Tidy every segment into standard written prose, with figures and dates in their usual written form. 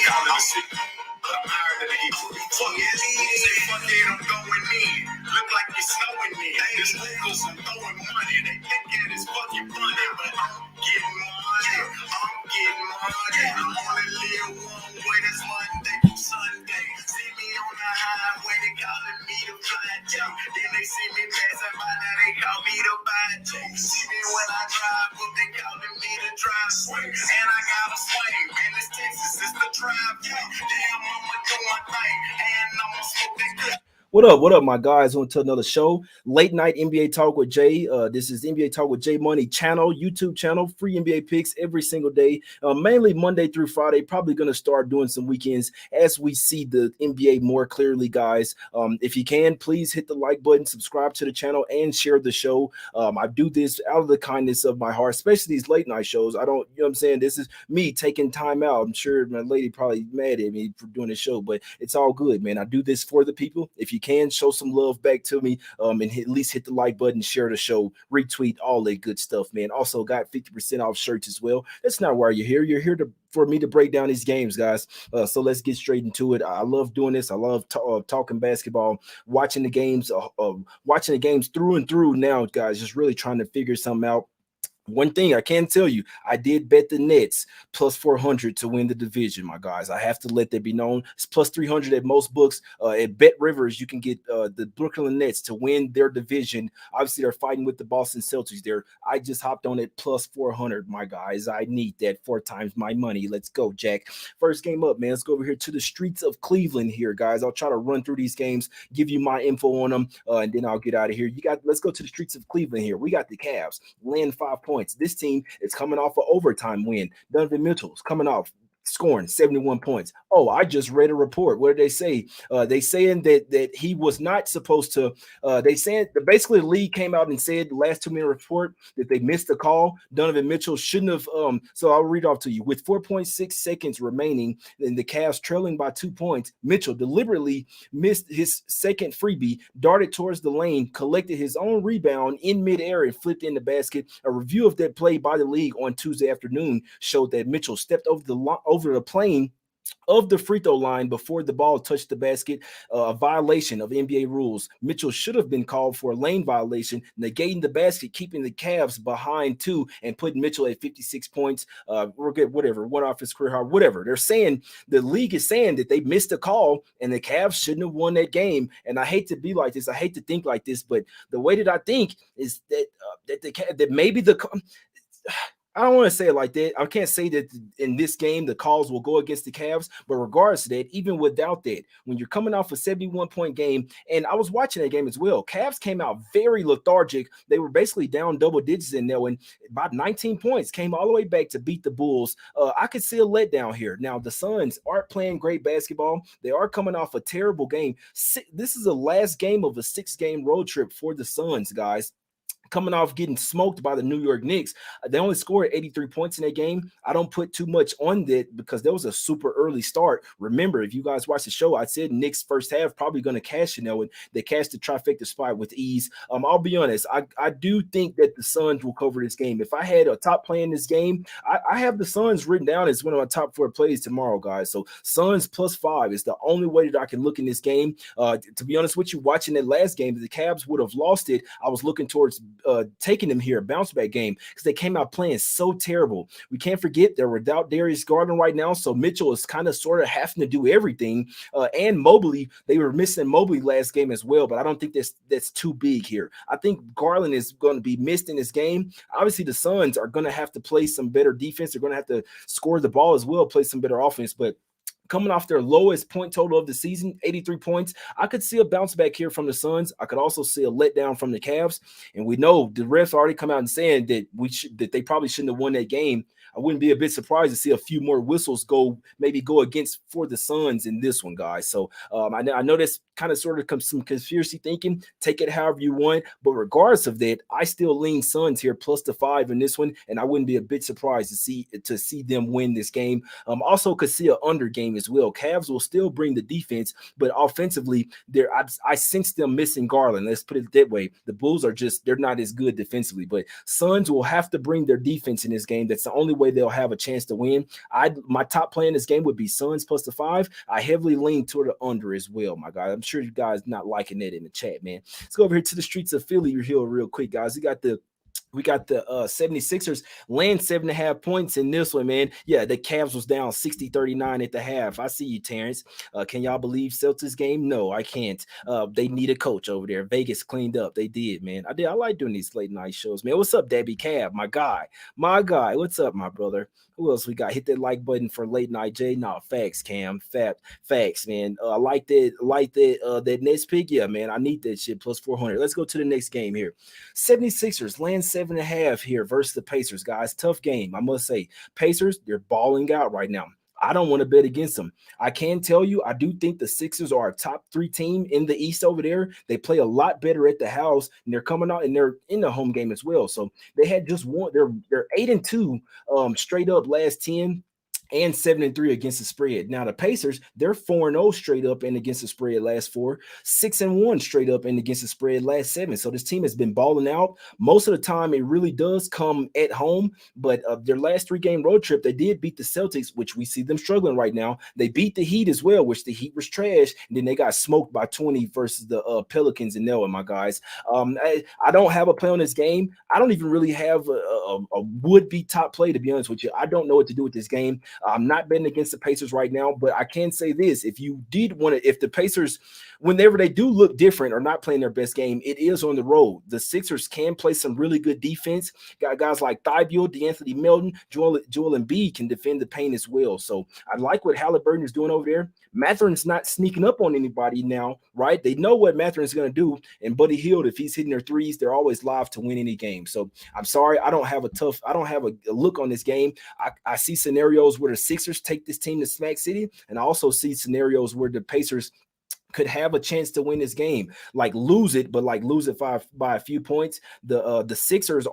call it a secret. But I'm higher than the equal. Fuck it. Say fuck it, I'm going in. Look like it's snowing in. This Google's I'm throwing money. They think it is fucking funny, but I'm getting money. I'm getting money. I only live one way. That's Monday through Sunday. See me on the highway, they calling me the fly J. Then they see me passing by, now they call me the bad J. See me when I drive up, they calling me the drive swing. And I got a swing, man, it's Texas, it's the drive. Damn, I'ma do my thing, and I'ma smoke that good. What up, my guys? On to another show, late night NBA Talk with Jay. This is NBA Talk with Jay Money channel, YouTube channel, free NBA picks every single day, mainly Monday through Friday. Probably going to start doing some weekends as we see the NBA more clearly, guys. If you can, please hit the like button, subscribe to the channel, and share the show. I do this out of the kindness of my heart, especially these late night shows. I don't, you know what I'm saying? This is me taking time out. I'm sure my lady probably mad at me for doing the show, but it's all good, man. I do this for the people. If you can show some love back to me, and at least hit the like button, share the show, retweet, all that good stuff, man. Also got 50% off shirts as well. That's not why you're here. You're here for me to break down these games, guys. So let's get straight into it. I love doing this. I love talking basketball, watching the games through and through now, guys. Just really trying to figure something out. One thing I can tell you, I did bet the Nets plus 400 to win the division, my guys. I have to let that be known. It's plus 300 at most books. At Bet Rivers, you can get the Brooklyn Nets to win their division. Obviously, they're fighting with the Boston Celtics there. I just hopped on it plus 400, my guys. I need that 4 times my money. Let's go, Jack. First game up, man. Let's go over here to the streets of Cleveland here, guys. I'll try to run through these games, give you my info on them, and then I'll get out of here. Let's go to the streets of Cleveland here. We got the Cavs laying 5 points. This team is coming off an overtime win. Donovan Mitchell's coming off scoring 71 points. Oh, I just read a report. What did they say? They saying that he was not supposed to. They saying basically the league came out and said the last 2-minute report that they missed the call. Donovan Mitchell shouldn't have. So I'll read off to you. With 4.6 seconds remaining, and the Cavs trailing by 2 points, Mitchell deliberately missed his second freebie, darted towards the lane, collected his own rebound in midair, and flipped in the basket. A review of that play by the league on Tuesday afternoon showed that Mitchell stepped over the plane of the free throw line before the ball touched the basket, a violation of NBA rules. Mitchell should have been called for a lane violation, negating the basket, keeping the Cavs behind 2, and putting Mitchell at 56 points. We're good, whatever, one off his career high, whatever. They're saying the league is saying that they missed a call and the Cavs shouldn't have won that game. And I hate to be like this. I hate to think like this, but the way that I think is that maybe I don't want to say it like that. I can't say that in this game the calls will go against the Cavs, but regardless of that, even without that, when you're coming off a 71-point game, and I was watching that game as well, Cavs came out very lethargic. They were basically down double digits in there, and about 19 points came all the way back to beat the Bulls. I could see a letdown here. Now, the Suns aren't playing great basketball. They are coming off a terrible game. This is the last game of a 6-game road trip for the Suns, guys. Coming off getting smoked by the New York Knicks. They only scored 83 points in that game. I don't put too much on that because there was a super early start. Remember, if you guys watch the show, I said Knicks first half probably going to cash, and they cashed the trifecta spot with ease. I'll be honest. I do think that the Suns will cover this game. If I had a top play in this game, I have the Suns written down as one of my top 4 plays tomorrow, guys. So Suns plus 5 is the only way that I can look in this game. To be honest with you, watching that last game, if the Cavs would have lost it, I was looking towards taking them here, a bounce back game, because they came out playing so terrible. We can't forget they're without Darius Garland right now, so Mitchell is kind of sort of having to do everything. And Mobley, they were missing Mobley last game as well, but I don't think that's too big here. I think Garland is going to be missed in this game. Obviously, the Suns are going to have to play some better defense. They're going to have to score the ball as well, play some better offense, but coming off their lowest point total of the season, 83 points, I could see a bounce back here from the Suns. I could also see a letdown from the Cavs. And we know the refs already come out and saying that that they probably shouldn't have won that game. I wouldn't be a bit surprised to see a few more whistles go against for the Suns in this one, guys. So I know that's kind of sort of some conspiracy thinking. Take it however you want. But regardless of that, I still lean Suns here plus the 5 in this one. And I wouldn't be a bit surprised to see them win this game. Also could see an under game as well. Cavs will still bring the defense, but offensively, I sense them missing Garland. Let's put it that way. The Bulls they're not as good defensively, but Suns will have to bring their defense in this game. That's the only way way they'll have a chance to win. My top play in this game would be Suns plus the 5. I heavily lean toward the under as well, my guy. I'm sure you guys not liking that in the chat, man. Let's go over here to the streets of Philly Hill real quick, guys. We got the 76ers laying 7.5 points in this one, man. Yeah, the Cavs was down 60-39 at the half. I see you, Terrence. Can y'all believe Celtics game? No, I can't. They need a coach over there. Vegas cleaned up. They did, man. I like doing these late night shows, man. What's up, Debbie Cab? My guy. What's up, my brother? Who else we got? Hit that like button for late night, Jay. Nah, facts, Cam. Facts, man. I like that Nets pick. Yeah, man. I need that shit plus 400. Let's go to the next game here. 76ers land 7.5 here versus the Pacers, guys. Tough game, I must say. Pacers, they're balling out right now. I don't want to bet against them. I can tell you, I do think the Sixers are a top 3 team in the East over there. They play a lot better at the house, and they're coming out and they're in the home game as well. So they had just one. They're 8-2 straight up last 10. And 7-3 against the spread. Now the Pacers, they're 4-0 straight up and against the spread last 4, 6-1 straight up and against the spread last 7. So this team has been balling out. Most of the time, it really does come at home. But their last 3-game road trip, they did beat the Celtics, which we see them struggling right now. They beat the Heat as well, which the Heat was trash. And then they got smoked by 20 versus the Pelicans and Noah, my guys. I don't have a play on this game. I don't even really have a would-be top play, to be honest with you. I don't know what to do with this game. I'm not betting against the Pacers right now, but I can say this. If you did want to, if the Pacers, whenever they do look different or not playing their best game, it is on the road. The Sixers can play some really good defense. Got guys like Thibault, DeAnthony Melton, Joel Embiid can defend the paint as well. So I like what Halliburton is doing over there. Mathurin's not sneaking up on anybody now, right? They know what Mathurin's going to do. And Buddy Hield, if he's hitting their threes, they're always live to win any game. So I'm sorry, I don't have a look on this game. I see scenarios where the Sixers take this team to Smack City, and I also see scenarios where the Pacers could have a chance to win this game, like lose it by a few points. The Sixers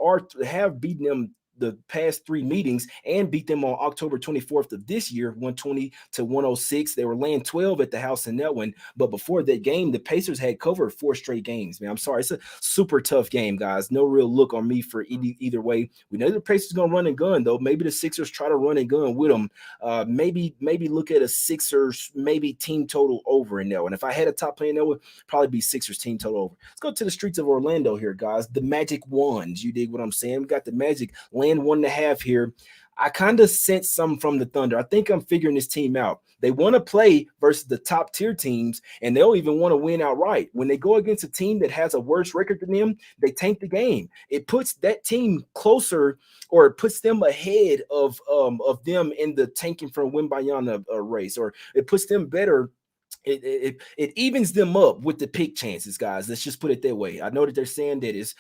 have beaten them the past 3 meetings and beat them on October 24th of this year, 120-106. They were laying 12 at the house in that one. But before that game, the Pacers had covered 4 straight games, man. I'm sorry. It's a super tough game, guys. No real look on me for either way. We know the Pacers going to run and gun, though. Maybe the Sixers try to run and gun with them. Maybe look at a Sixers, maybe team total over in there. And if I had a top play in there, would probably be Sixers team total over. Let's go to the streets of Orlando here, guys. The Magic ones. You dig what I'm saying? We got the Magic land 1.5 here. I kind of sense some from the Thunder. I think I'm figuring this team out. They want to play versus the top tier teams, and they'll even want to win outright. When they go against a team that has a worse record than them, they tank the game. It puts that team closer, or it puts them ahead of them in the tanking for a Wembanyama race, or it puts them better. It evens them up with the pick chances, guys. Let's just put it that way. I know that they're saying that it's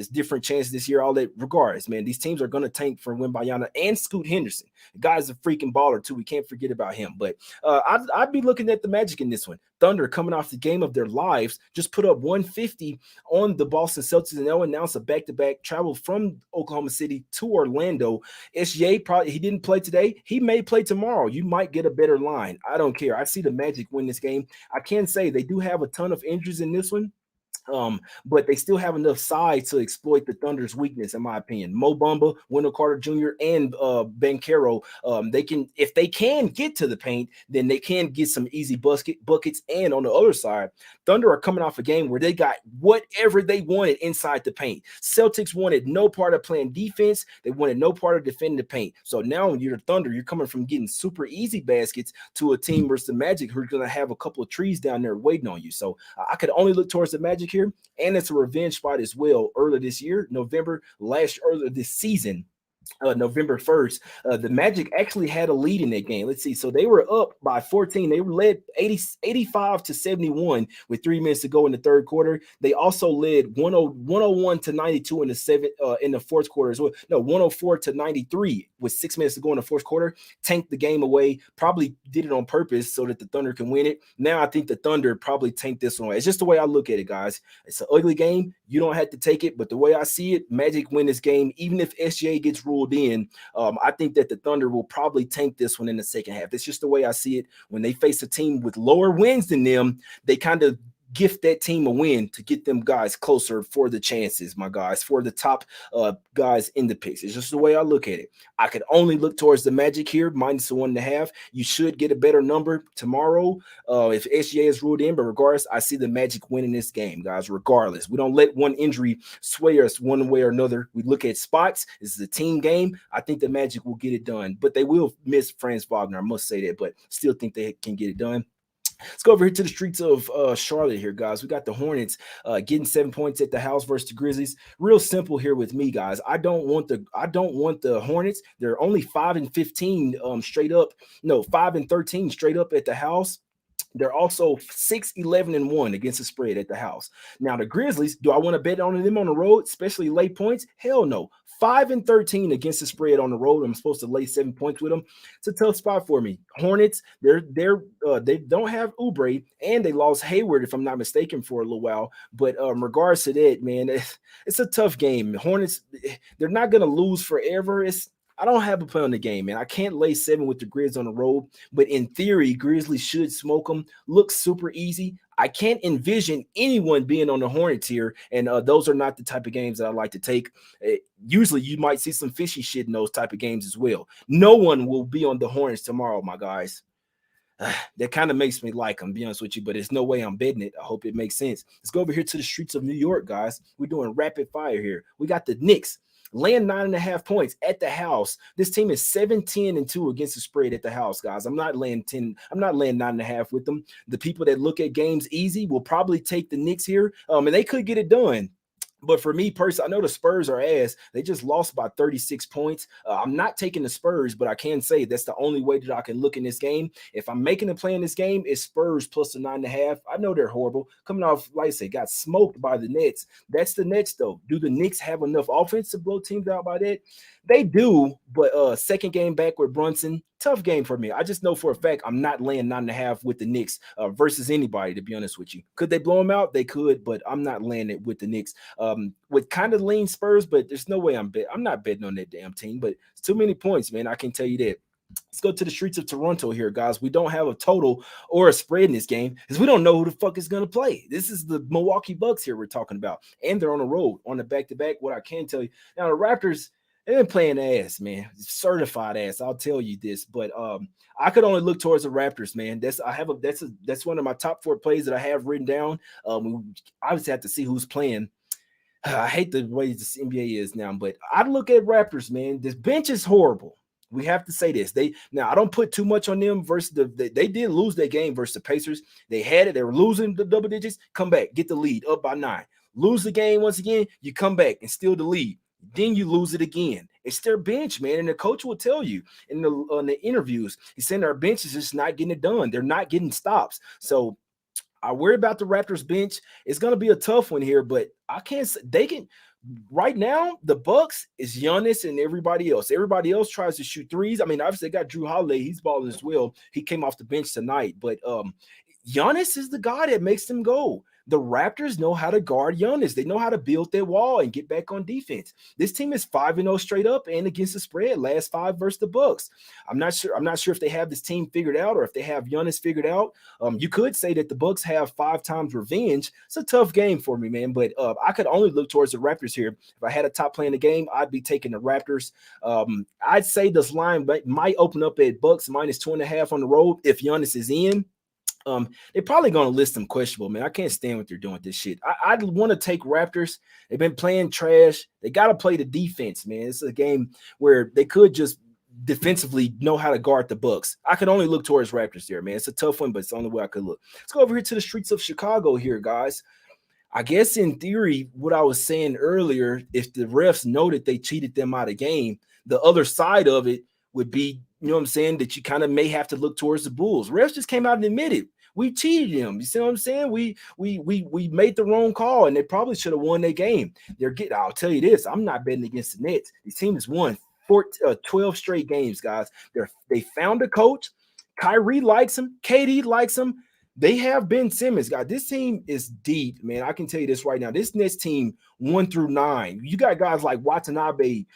different chances this year. All that, regardless, man, these teams are going to tank for Wembanyama and Scoot Henderson. The guy's a freaking baller too. We can't forget about him. But I'd be looking at the Magic in this one. Thunder, coming off the game of their lives, just put up 150 on the Boston Celtics, and they'll announce a back-to-back travel from Oklahoma City to Orlando. SGA he didn't play today. He may play tomorrow. You might get a better line. I don't care. I see the Magic win this game. I can say they do have a ton of injuries in this one. But they still have enough size to exploit the Thunder's weakness, in my opinion. Mo Bamba, Wendell Carter Jr., and Banchero, if they can get to the paint, then they can get some easy buckets. And on the other side, Thunder are coming off a game where they got whatever they wanted inside the paint. Celtics wanted no part of playing defense. They wanted no part of defending the paint. So now when you're the Thunder, you're coming from getting super easy baskets to a team versus the Magic who's going to have a couple of trees down there waiting on you. So I could only look towards the Magic here, and it's a revenge spot as well. Earlier this year, earlier this season, November 1st, the Magic actually had a lead in that game. Let's see. So they were up by 14. They were led 85-71 with 3 minutes to go in the third quarter. They also led 101-92 in the fourth quarter as well. No, 104-93 with 6 minutes to go in the fourth quarter. Tanked the game away. Probably did it on purpose so that the Thunder can win it. Now I think the Thunder probably tanked this one away. It's just the way I look at it, guys. It's an ugly game. You don't have to take it, but the way I see it, Magic win this game, even if SGA gets ruled in. I think that the Thunder will probably tank this one in the second half. It's just the way I see it. When they face a team with lower wins than them, they kind of gift that team a win to get them guys closer for the chances, my guys, for the top guys in the picks. It's just the way I look at it. I could only look towards the Magic here, minus the 1.5. You should get a better number tomorrow if SGA is ruled in, but regardless, I see the Magic winning this game, guys. Regardless, we don't let one injury sway us one way or another. We look at spots. This is a team game. I think the Magic will get it done, but they will miss Franz Wagner. I must say that, but still think they can get it done. Let's go over here to the streets of Charlotte here, guys. We got the Hornets getting 7 points at the house versus the Grizzlies. Real simple here with me, guys. I don't want the Hornets. They're only 5-15 straight up. No, 5-13 straight up at the house. They're also 6-11-1 against the spread at the house. Now, the Grizzlies, do I want to bet on them on the road, especially late points? Hell no. 5-13 against the spread on the road. I'm supposed to lay 7 points with them. It's a tough spot for me. Hornets, they don't have Oubre, and they lost Hayward, if I'm not mistaken, for a little while. But in regards to that, man, it's a tough game. Hornets, they're not going to lose forever. I don't have a play on the game, man. I can't lay 7 with the Grizz on the road, but in theory, Grizzlies should smoke them. Looks super easy. I can't envision anyone being on the Hornets here, and those are not the type of games that I like to take. Usually, you might see some fishy shit in those type of games as well. No one will be on the Hornets tomorrow, my guys. That kind of makes me like them, be honest with you, but there's no way I'm betting it. I hope it makes sense. Let's go over here to the streets of New York, guys. We're doing rapid fire here. We got the Knicks laying 9.5 points at the house. This team is 7-10-2 against the spread at the house, guys. I'm not laying 9.5 with them. The people that look at games easy will probably take the Knicks here, and they could get it done. But for me personally, I know the Spurs are ass. They just lost by 36 points. I'm not taking the Spurs, but I can say that's the only way that I can look in this game. If I'm making a play in this game, it's Spurs plus the 9.5. I know they're horrible. Coming off, like I said, got smoked by the Nets. That's the Nets, though. Do the Knicks have enough offense to blow teams out by that? They do, but second game back with Brunson, tough game for me. I just know for a fact I'm not laying 9.5 with the Knicks versus anybody, to be honest with you. Could they blow them out? They could, but I'm not laying it with the Knicks. With kind of lean Spurs, but there's no way I'm not betting on that damn team. But it's too many points, man. I can tell you that. Let's go to the streets of Toronto here, guys. We don't have a total or a spread in this game because we don't know who the fuck is going to play. This is the Milwaukee Bucks here we're talking about, and they're on the road on the back-to-back. What I can tell you now, the Raptors, they've been playing ass, man. Certified ass. I'll tell you this. But I could only look towards the Raptors, man. That's one of my top 4 plays that I have written down. We obviously have to see who's playing. I hate the way this NBA is now, but I look at Raptors, man. This bench is horrible. We have to say this. I don't put too much on them versus they did lose their game versus the Pacers. They had it. They were losing the double digits. Come back, get the lead up by 9. Lose the game once again. You come back and steal the lead. Then you lose it again. It's their bench, man. And the coach will tell you in the interviews, he's saying our bench is just not getting it done. They're not getting stops. So I worry about the Raptors bench. It's going to be a tough one here, but I can't say they can. Right now, the Bucks is Giannis and everybody else. Everybody else tries to shoot threes. I mean, obviously, they got Drew Holiday. He's balling as well. He came off the bench tonight, but Giannis is the guy that makes them go. The Raptors know how to guard Giannis. They know how to build their wall and get back on defense. This team is 5-0 straight up and against the spread. Last 5 versus the Bucks. I'm not sure if they have this team figured out or if they have Giannis figured out. You could say that the Bucks have 5 times revenge. It's a tough game for me, man. But I could only look towards the Raptors here. If I had a top play in the game, I'd be taking the Raptors. I'd say this line might open up at Bucks minus 2.5 on the road if Giannis is in. They're probably going to list them questionable, man. I can't stand what they're doing with this shit. I'd want to take Raptors. They've been playing trash. They got to play the defense, man. It's a game where they could just defensively know how to guard the Bucks. I could only look towards Raptors there, man. It's a tough one, but it's the only way I could look. Let's go over here to the streets of Chicago here, guys. I guess in theory, what I was saying earlier, if the refs know that they cheated them out of game, the other side of it would be, you know what I'm saying, that you kind of may have to look towards the Bulls. Refs just came out and admitted we cheated them. You see what I'm saying? We made the wrong call, and they probably should have won their game. I'll tell you this, I'm not betting against the Nets. These teams won 12 straight games, guys. They found a coach. Kyrie likes him. KD likes him. They have Ben Simmons, guys. This team is deep, man. I can tell you this right now. This Nets team 1 through 9. You got guys like Watanabe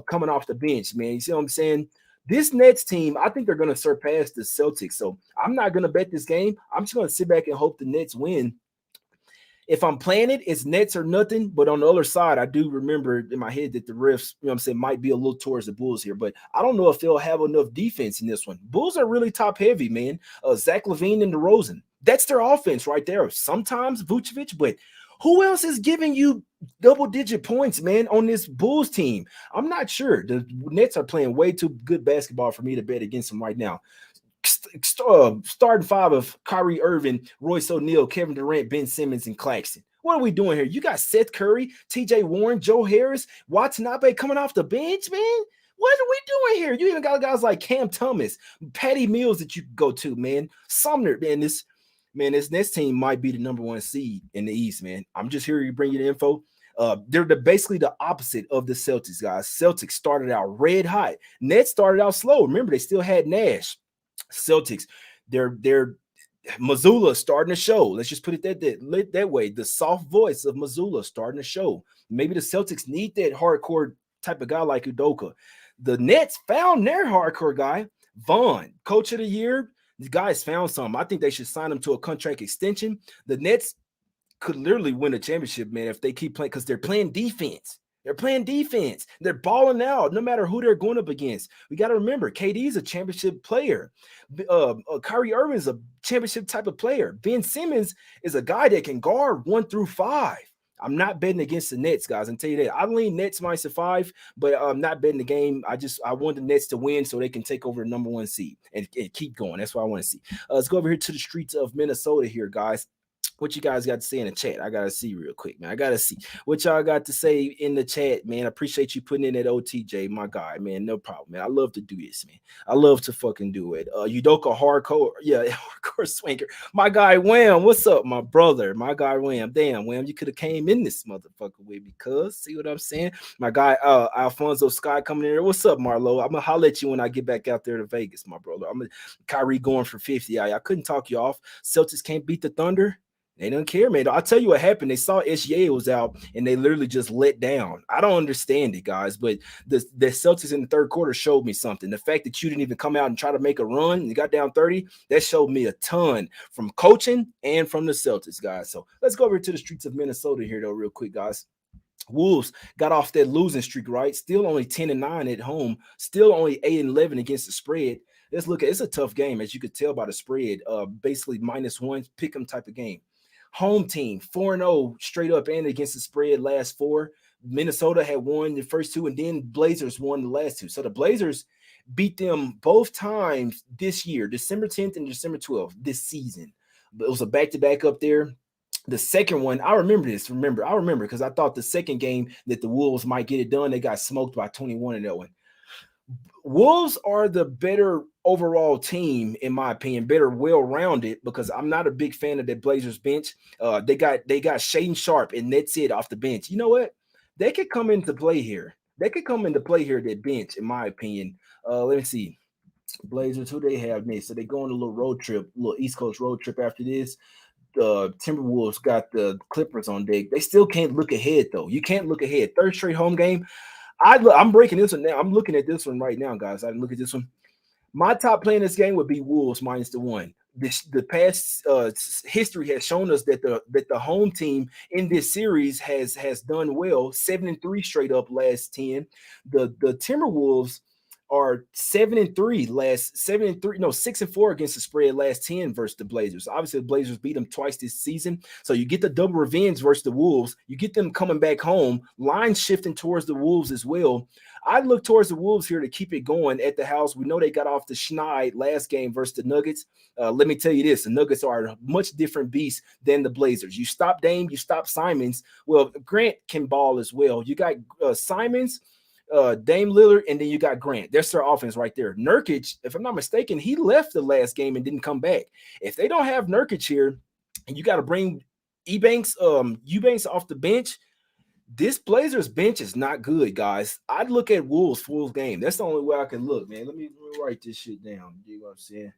coming off the bench, man. You see what I'm saying? This Nets team, I think they're going to surpass the Celtics. So I'm not going to bet this game. I'm just going to sit back and hope the Nets win. if I'm playing it, it's Nets or nothing. But on the other side, I do remember in my head that the refs, you know what I'm saying, might be a little towards the Bulls here. But I don't know if they'll have enough defense in this one. Bulls are really top heavy, man. Zach LaVine and DeRozan. That's their offense right there. Sometimes Vucevic, but who else is giving you double-digit points, man, on this Bulls team? I'm not sure. The Nets are playing way too good basketball for me to bet against them right now. Starting five of Kyrie Irving, Royce O'Neal, Kevin Durant, Ben Simmons, and Claxton. What are we doing here? You got Seth Curry, TJ Warren, Joe Harris, Watanabe coming off the bench, man. What are we doing here? You even got guys like Cam Thomas, Patty Mills that you can go to, man. Sumner, man. This next team might be the number one seed in the East, man. I'm just here to bring you the info. They're basically the opposite of the Celtics, guys. Celtics started out red hot. Nets started out slow. Remember, they still had Nash. Celtics, they're Missoula starting to show. Let's just put it that way. The soft voice of Missoula starting to show. Maybe the Celtics need that hardcore type of guy like Udoka. The Nets found their hardcore guy, Vaughn, coach of the year. The guys found something. I think they should sign him to a contract extension. The Nets could literally win a championship, man, if they keep playing, because they're playing defense. They're playing defense. They're balling out no matter who they're going up against. We got to remember, KD is a championship player. Kyrie Irving is a championship type of player. Ben Simmons is a guy that can guard 1 through 5. I'm not betting against the Nets, guys. I can tell you that. I lean Nets minus 5, but I'm not betting the game. I want the Nets to win so they can take over the number one seed and keep going. That's what I want to see. Let's go over here to the streets of Minnesota here, guys. What you guys got to say in the chat? I gotta see real quick, man. I gotta see what y'all got to say in the chat, man. I appreciate you putting in that OTJ, my guy, man. No problem, man. I love to do this, man. I love to fucking do it. Udoka hardcore, yeah, hardcore swanker. My guy Wham, what's up, my brother? My guy Wham, damn Wham, you could have came in this motherfucker with me, cuz see what I'm saying? My guy Alfonso Sky coming in there. What's up, Marlo? I'm gonna holler at you when I get back out there to Vegas, my brother. I'm Kyrie going for 50. I couldn't talk you off. Celtics can't beat the Thunder. They don't care, man. I'll tell you what happened. They saw SGA was out, and they literally just let down. I don't understand it, guys, but the Celtics in the third quarter showed me something. The fact that you didn't even come out and try to make a run, and you got down 30, that showed me a ton from coaching and from the Celtics, guys. So let's go over to the streets of Minnesota here, though, real quick, guys. Wolves got off that losing streak, right? Still only 10-9 at home, still only 8-11 against the spread. Let's look at it's a tough game, as you could tell by the spread. Basically -1 pick 'em type of game. Home team 4-0 straight up and against the spread last 4. Minnesota had won the first 2, and then Blazers won the last 2. So the Blazers beat them both times this year, December 10th and December 12th this season. But it was a back-to-back up there. The second one, I remember this. I remember because I thought the second game that the Wolves might get it done. They got smoked by 21 in that one. Wolves are the better overall team, in my opinion, better well-rounded, because I'm not a big fan of that Blazers bench. They got Shaedon Sharpe, and that's it off the bench. You know what? They could come into play here. That bench, in my opinion. Let me see. Blazers, who they have next? So they go on a little road trip, little East Coast road trip after this. The Timberwolves got the Clippers on deck. They still can't look ahead, though. You can't look ahead. Third straight home game. I'm breaking this one now. I'm looking at this one right now, guys. I didn't look at this one. My top play in this game would be Wolves -1. The past history has shown us that the home team in this series has done well. 7-3 straight up last 10. The Timberwolves are 7-3 last 7-3, no 6-4 against the spread last 10 versus the Blazers. Obviously, the Blazers beat them twice this season, so you get the double revenge versus the Wolves. You get them coming back home, line shifting towards the Wolves as well. I look towards the Wolves here to keep it going at the house. We know they got off the schneid last game versus the Nuggets. Let me tell you this: the Nuggets are a much different beast than the Blazers. You stop Dame, you stop Simons. Well, Grant can ball as well. You got Simons, Dame Lillard, and then you got Grant. That's their offense right there. Nurkic, if I'm not mistaken, he left the last game and didn't come back. If they don't have Nurkic here, and you got to bring Eubanks off the bench, this Blazers bench is not good, guys. I'd look at Wolves game. That's the only way I can look, man. Let me write this shit down. You know what I'm saying?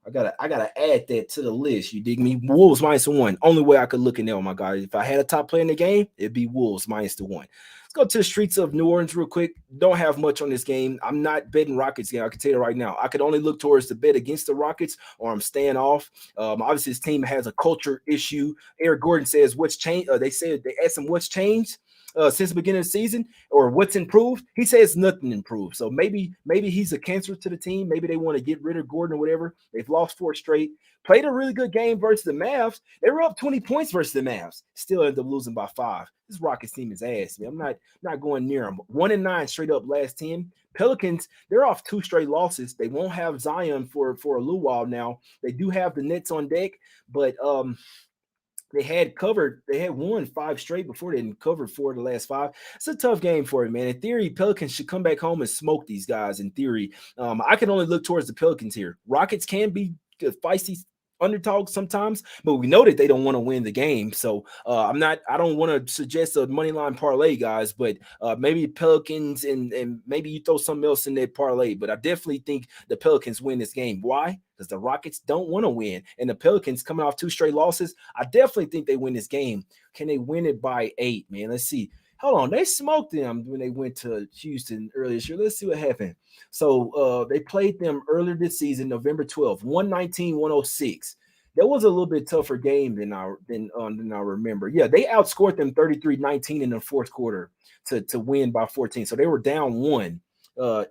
I gotta add that to the list. You dig me? Wolves -1. Only way I could look in there, my God. If I had a top player in the game, it'd be Wolves -1. Let's go to the streets of New Orleans real quick. Don't have much on this game. I'm not betting Rockets game. I can tell you right now. I could only look towards the bet against the Rockets, or I'm staying off. Obviously, this team has a culture issue. Eric Gordon says what's changed. They asked him what's changed since the beginning of the season, or what's improved. He says nothing improved. So maybe he's a cancer to the team. Maybe they want to get rid of Gordon or whatever. They've lost 4 straight. Played a really good game versus the Mavs. They were up 20 points versus the Mavs. Still ended up losing by 5. This Rockets team is ass, man. I'm not going near them. 1-9 straight up last 10. Pelicans, they're off 2 straight losses. They won't have Zion for a little while now. They do have the Nets on deck, but they had won 5 straight before they didn't cover 4 of the last 5. It's a tough game for it, man. In theory, Pelicans should come back home and smoke these guys. In theory, I can only look towards the Pelicans here. Rockets can be feisty underdogs sometimes, but we know that they don't want to win the game. So I don't want to suggest a money line parlay, guys, but maybe Pelicans and maybe you throw something else in that parlay. But I definitely think the Pelicans win this game. Why? Because the Rockets don't want to win. And the Pelicans coming off 2 straight losses, I definitely think they win this game. Can they win it by 8, man? Let's see. Hold on. They smoked them when they went to Houston earlier this year. Let's see what happened. So they played them earlier this season, November 12th, 119-106. That was a little bit tougher game than I remember. Yeah, they outscored them 33-19 in the fourth quarter to win by 14. So they were down 1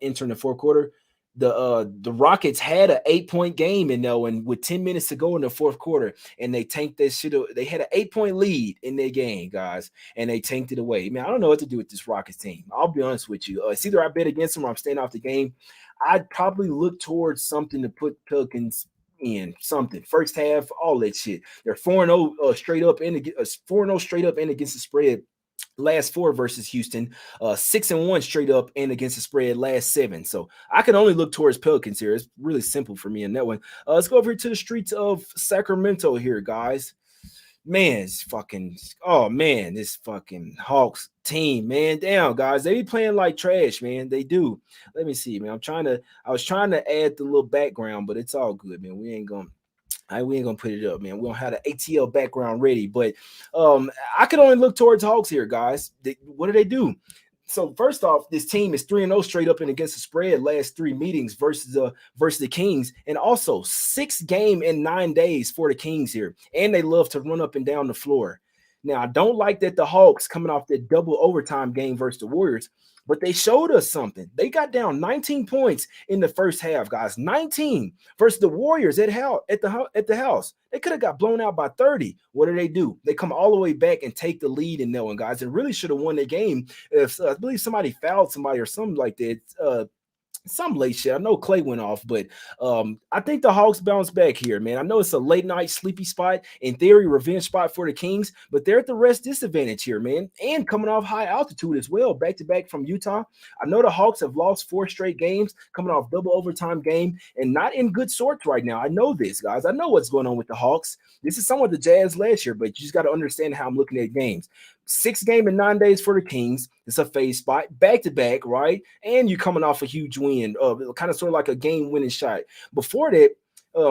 entering the fourth quarter. The Rockets had an 8-point game in there, and with 10 minutes to go in the fourth quarter, and they tanked that shit. They had an 8-point lead in their game, guys, and they tanked it away. Man, I don't know what to do with this Rockets team. I'll be honest with you. It's either I bet against them or I'm staying off the game. I'd probably look towards something to put Pelicans in something. First half, all that shit. They're 4-0 straight up and 4-0 straight up and against the spread. Last 4 versus Houston, 6-1 straight up and against the spread last 7. So I can only look towards Pelicans here. It's really simple for me in that one. Let's go over to the streets of Sacramento here, guys. Man, this fucking Hawks team, man. Damn, guys, they be playing like trash, man. They do. Let me see, man. I was trying to add the little background, but it's all good, man. We ain't gonna put it up, man. We don't have the ATL background ready, but I can only look towards Hawks here, guys. What do they do? So first off, this team is 3-0 straight up and against the spread last 3 meetings versus the Kings, and also 6 game in 9 days for the Kings here, and they love to run up and down the floor. Now, I don't like that the Hawks coming off that double overtime game versus the Warriors, but they showed us something. They got down 19 points in the first half, guys. 19 versus the Warriors at the house. They could have got blown out by 30. What do? They come all the way back and take the lead in that one, guys. It really should have won the game if I believe somebody fouled somebody or something like that. Some late shit. I know Clay went off, but I think the Hawks bounce back here, man. I know it's a late night sleepy spot, in theory, revenge spot for the Kings, but they're at the rest disadvantage here, man, and coming off high altitude as well, back to back from Utah. I know the Hawks have lost 4 straight games, coming off double overtime game, and not in good sorts right now. I know this, guys. I know what's going on with the Hawks. This is somewhat the Jazz last year, but you just got to understand how I'm looking at games. 6 game in 9 days for the Kings. It's a phase spot, back to back, right? And you're coming off a huge win, kind of sort of like a game winning shot. Before that,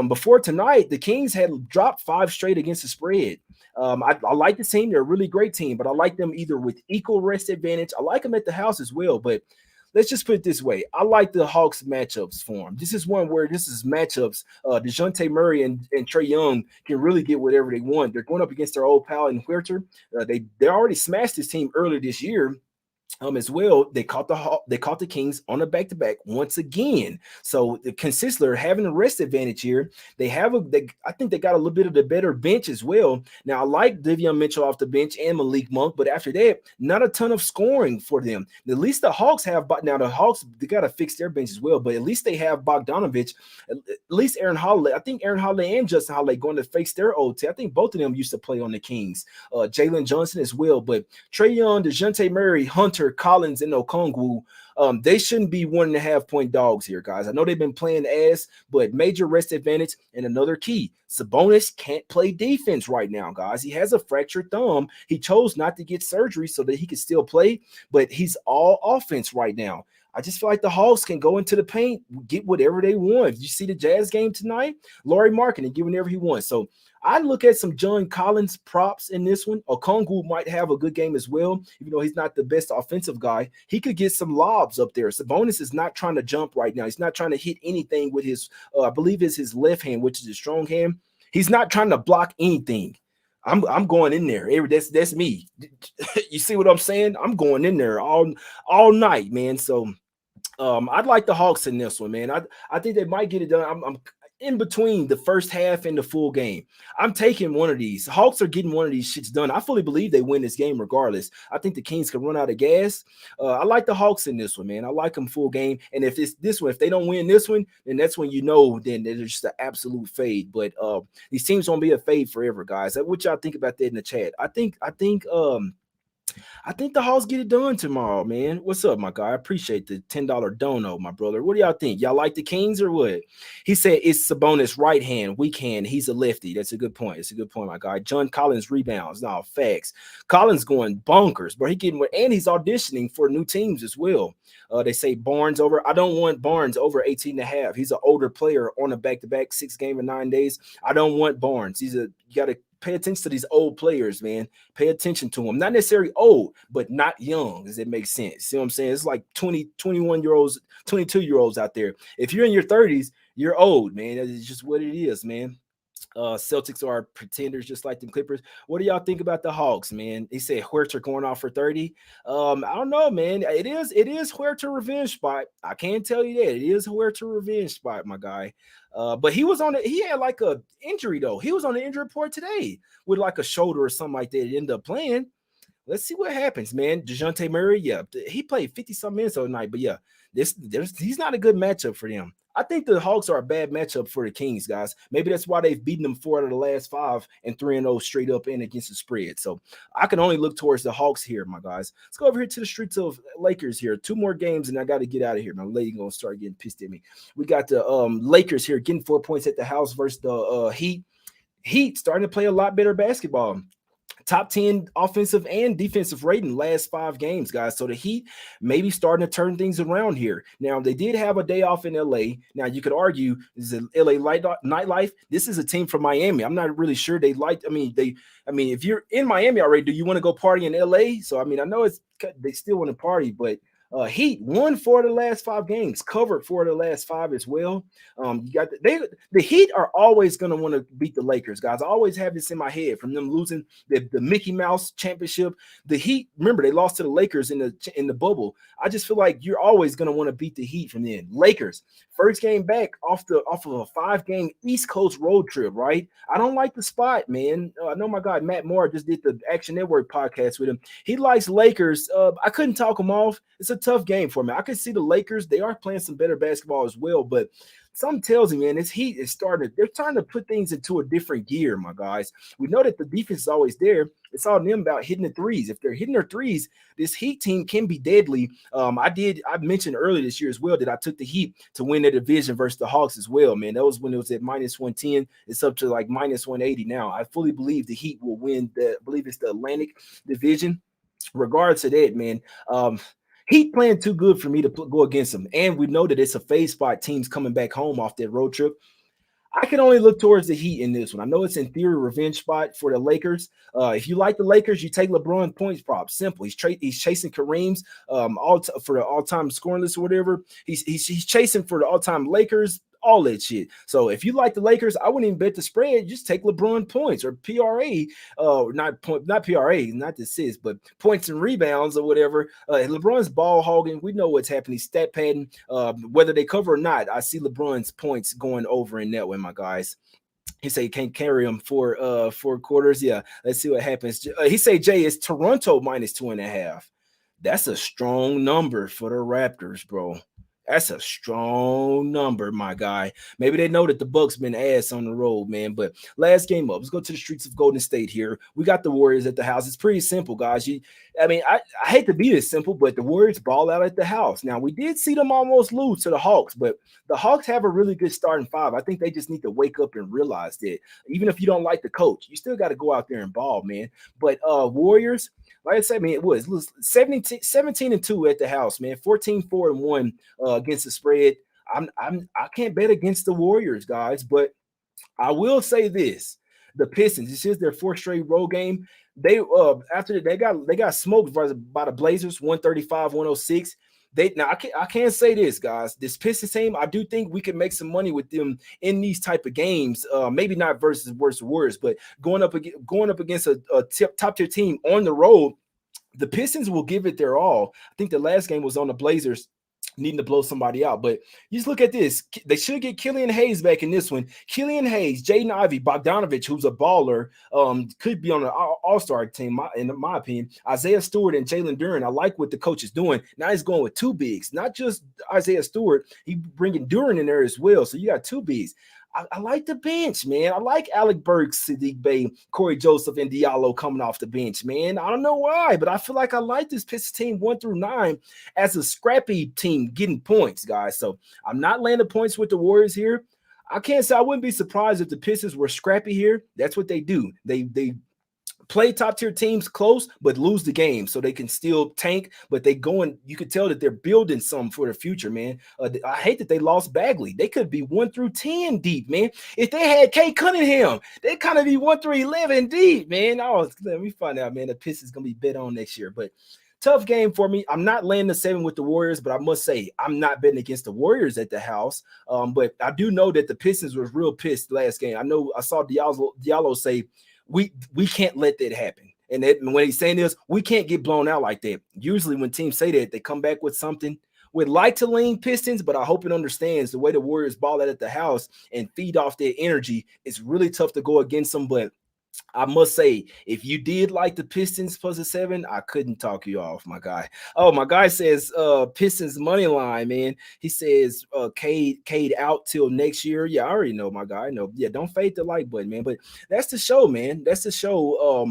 before tonight, the Kings had dropped 5 straight against the spread. I like the team. They're a really great team, but I like them either with equal rest advantage. I like them at the house as well, but let's just put it this way. I like the Hawks matchups for them. This is one where this is matchups. DeJounte Murray and Trae Young can really get whatever they want. They're going up against their old pal in Huerter. They already smashed this team earlier this year. As well, they caught the Kings on a back-to-back once again. So the consistently are having a rest advantage here. I think they got a little bit of the better bench as well. Now I like Davion Mitchell off the bench and Malik Monk, but after that, not a ton of scoring for them. At least the Hawks have. Now the Hawks, they got to fix their bench as well, but at least they have Bogdanovich. At least Aaron Holiday. I think Aaron Holiday and Justin Holiday going to face their old team. I think both of them used to play on the Kings. Jalen Johnson as well, but Trae Young, DeJounte Murray, Hunter, Collins, and Okongwu, They shouldn't be 1.5 point dogs here, guys. I know they've been playing ass, but major rest advantage. And another key, Sabonis can't play defense right now, guys. He has a fractured thumb. He chose not to get surgery so that he could still play, but he's all offense right now. I just feel like the Hawks can go into the paint, get whatever they want. You see the Jazz game tonight? Laurie Marketing get whatever he wants. So I look at some John Collins props in this one. Okongwu might have a good game as well, even though he's not the best offensive guy. He could get some lobs up there. Sabonis is not trying to jump right now. He's not trying to hit anything with his, I believe it's his left hand, which is his strong hand. He's not trying to block anything. I'm going in there. That's me. You see what I'm saying? I'm going in there all night, man. So I'd like the Hawks in this one, man. I think they might get it done. I'm in between the first half and the full game. I'm taking one of these. Hawks are getting one of these shits done. I fully believe they win this game regardless. I think the Kings can run out of gas. I like the Hawks in this one, man. I like them full game. And if it's this one, if they don't win this one, then that's when you know then they're just an absolute fade. But these teams won't be a fade forever, guys. What y'all think about that in the chat? I think the Hawks get it done tomorrow, man. What's up, my guy? I appreciate the $10 dono, my brother. What do y'all think? Y'all like the Kings or what? He said it's Sabonis' right hand, weak hand. He's a lefty. That's a good point. It's a good point, my guy. John Collins rebounds. No, facts. Collins going bonkers, but and he's auditioning for new teams as well. They say Barnes over. I don't want Barnes over 18.5. He's an older player on a back-to-back 6 game in 9 days. I don't want Barnes. You got to pay attention to these old players, man. Pay attention to them. Not necessarily old, but not young. Does it make sense? See what I'm saying? It's like 20, 21-year-olds, 22-year-olds out there. If you're in your 30s, you're old, man. That's just what it is, man. Celtics are pretenders just like the Clippers. What do y'all think about the Hawks, man? He said Huerter going off for 30. I don't know, man. It is Huerter revenge spot. I can tell you that. It is Huerter revenge spot, my guy. But he had like a injury though. He was on the injury report today with like a shoulder or something like that. He ended up playing. Let's see what happens, man. DeJounte Murray, yeah, he played 50-some minutes the night, but yeah, he's not a good matchup for them. I think the Hawks are a bad matchup for the Kings, guys. Maybe that's why they've beaten them 4 out of the last 5 and 3-0 straight up and against the spread. So I can only look towards the Hawks here, my guys. Let's go over here to the streets of Lakers here. 2 more games, and I got to get out of here. My lady gonna start getting pissed at me. We got the Lakers here getting 4 points at the house versus the Heat. Heat starting to play a lot better basketball. Top 10 offensive and defensive rating last 5 games, guys. So the Heat may be starting to turn things around here. Now, they did have a day off in LA. Now, you could argue, is it LA nightlife? This is a team from Miami. I'm not really sure they like, if you're in Miami already, do you want to go party in LA? So, I know they still want to party, but Heat won 4 of the last 5 games, covered 4 of the last 5 as well. You got the Heat are always going to want to beat the Lakers, guys. I always have this in my head from them losing the Mickey Mouse championship. The Heat, remember, they lost to the Lakers in the bubble. I just feel like you're always going to want to beat the Heat from then. Lakers, first game back off of a 5-game East Coast road trip, right? I don't like the spot, man. I know my guy Matt Moore just did the Action Network podcast with him. He likes Lakers. I couldn't talk him off. It's a tough game for me. I can see the Lakers. They are playing some better basketball as well, but something tells me, man, this Heat is starting. They're trying to put things into a different gear, my guys. We know that the defense is always there. It's all them about hitting the threes. If they're hitting their threes, this Heat team can be deadly. I mentioned earlier this year as well that I took the Heat to win their division versus the Hawks as well, man. That was when it was at -110. It's up to like -180 now. I fully believe the Heat will win I believe it's the Atlantic division. Regards to that, man, Heat playing too good for me to go against them. And we know that it's a phase spot, teams coming back home off that road trip. I can only look towards the Heat in this one. I know it's in theory revenge spot for the Lakers. If you like the Lakers, you take LeBron points prop. Simple. He's chasing Kareem's for the all-time scoring list or whatever. He's chasing for the all-time Lakers, all that shit. So if you like the Lakers, I wouldn't even bet the spread. Just take LeBron points or PRA, not PRA, not the assists, but points and rebounds or whatever. LeBron's ball hogging. We know what's happening. He's stat padding. Whether they cover or not, I see LeBron's points going over in that way, my guys. He said he can't carry him for 4 quarters. Yeah, let's see what happens. He say Jay is Toronto -2.5. That's a strong number for the Raptors, bro. That's a strong number, my guy. Maybe they know that the Bucks been ass on the road, man. But last game up, let's go to the streets of Golden State here. We got the Warriors at the house. It's pretty simple, guys. I hate to be this simple, but the Warriors ball out at the house. Now, we did see them almost lose to the Hawks, but the Hawks have a really good starting five. I think they just need to wake up and realize that even if you don't like the coach, you still got to go out there and ball, man. But Warriors, like I said, man, it was 17 and 2 at the house, man. 14-4 and 1 against the spread. I can't bet against the Warriors, guys, but I will say this: the Pistons. This is their fourth straight road game. They after they got smoked by the Blazers 135-106. I can't say this, guys. This Pistons team, I do think we can make some money with them in these type of games. Maybe not versus Warriors, but going up against a top tier team on the road, the Pistons will give it their all. I think the last game was on the Blazers needing to blow somebody out. But you just look at this. They should get Killian Hayes back in this one. Killian Hayes, Jaden Ivey, Bogdanovich, who's a baller, could be on an all-star team, in my opinion. Isaiah Stewart and Jalen Duren. I like what the coach is doing. Now he's going with two bigs, not just Isaiah Stewart. He's bringing Duren in there as well. So you got two bigs. I like the bench, man. I like Alec Burks, Sadiq Bey, Corey Joseph, and Diallo coming off the bench, man. I don't know why, but I feel like I like this Pistons team 1 through 9 as a scrappy team getting points, guys. So I'm not laying the points with the Warriors here. I can't say I wouldn't be surprised if the Pistons were scrappy here. That's what they do. They play top tier teams close, but lose the game, so they can still tank. But they going, you could tell that they're building some for the future, man. I hate that they lost Bagley. They could be 1 through 10 deep, man. If they had Kate Cunningham, they kind of be 1 through 11 deep, man. Let me find out, man. The Pistons gonna be bet on next year, but tough game for me. I'm not laying the 7 with the Warriors, but I must say I'm not betting against the Warriors at the house. But I do know that the Pistons was real pissed last game. I know I saw Diallo say, we can't let that happen. And when he's saying this, we can't get blown out like that. Usually when teams say that, they come back with something. We'd like to lean Pistons, but I hope it understands the way the Warriors ball out at the house and feed off their energy. It's really tough to go against them, but I must say, if you did like the Pistons plus a 7, I couldn't talk you off, my guy. Oh, my guy says Pistons money line, man. He says Cade out till next year. Yeah, I already know, my guy. I know. Yeah, don't fade the like button, man. But that's the show, man. That's the show.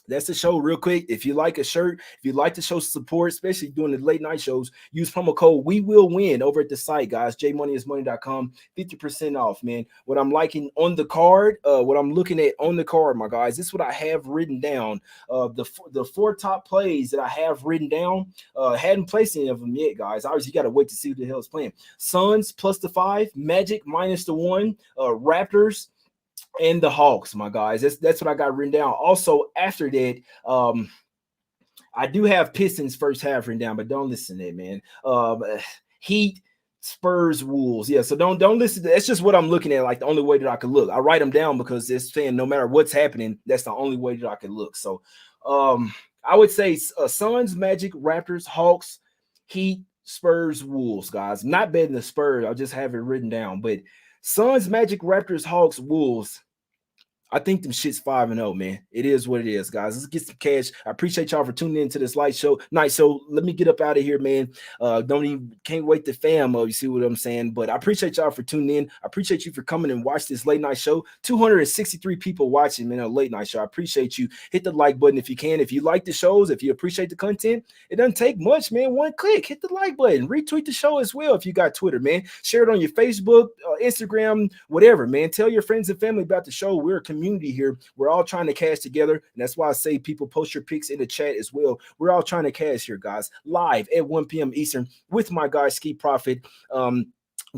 That's the show real quick. If you like a shirt, if you like to show support, especially doing the late night shows, use promo code We Will Win over at the site, guys. jmoneyismoney.com, 50% off, man. What I'm liking on the card, what I'm looking at on the card, my guys, this is what I have written down. The 4 top plays that I have written down, hadn't placed any of them yet, guys. Obviously, you got to wait to see who the hell is playing. Suns plus the 5, Magic minus the 1, Raptors, and the Hawks, my guys. That's what I got written down. Also, after that, I do have Pistons first half written down, but don't listen to it, man. Heat, Spurs, Wolves. Yeah, so don't listen to that. That's just what I'm looking at, like the only way that I can look. I write them down because they're saying no matter what's happening, that's the only way that I can look. So I would say Suns, Magic, Raptors, Hawks, Heat, Spurs, Wolves, guys. Not betting the Spurs. I'll just have it written down, but Suns, Magic, Raptors, Hawks, Wolves. I think them shit's 5-0, man. It is what it is, guys. Let's get some cash. I appreciate y'all for tuning in to this night show. Let me get up out of here, man. Can't wait to fam. You see what I'm saying? But I appreciate y'all for tuning in. I appreciate you for coming and watch this late night show. 263 people watching, man, a late night show. I appreciate you. Hit the like button if you can. If you like the shows, if you appreciate the content, it doesn't take much, man. One click, hit the like button. Retweet the show as well if you got Twitter, man. Share it on your Facebook, Instagram, whatever, man. Tell your friends and family about the show. We're a community here. We're all trying to cash together, and that's why I say people post your picks in the chat as well. We're all trying to cash here, guys, live at 1 p.m. Eastern with my guy Ski Profit,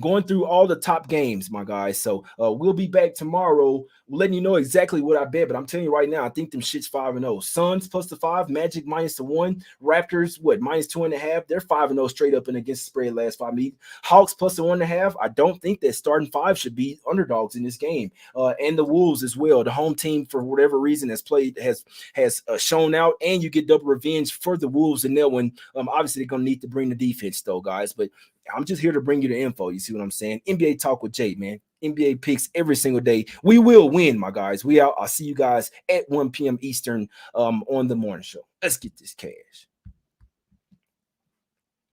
going through all the top games, my guys. So we'll be back tomorrow letting you know exactly what I bet, but I'm telling you right now, I think them shit's 5-0. Suns plus the 5, Magic minus the 1, Raptors minus 2.5. They're 5-0 straight up and against the spread last 5 meetings. Hawks plus the 1.5. I don't think that starting 5 should be underdogs in this game. And the Wolves as well. The home team, for whatever reason, has shown out, and you get double revenge for the Wolves in that one. Obviously, they're gonna need to bring the defense though, guys. But I'm just here to bring you the info. You see what I'm saying? NBA Talk with Jay, man. NBA picks every single day. We will win, my guys. We out. I'll see you guys at 1 p.m. Eastern on the morning show. Let's get this cash.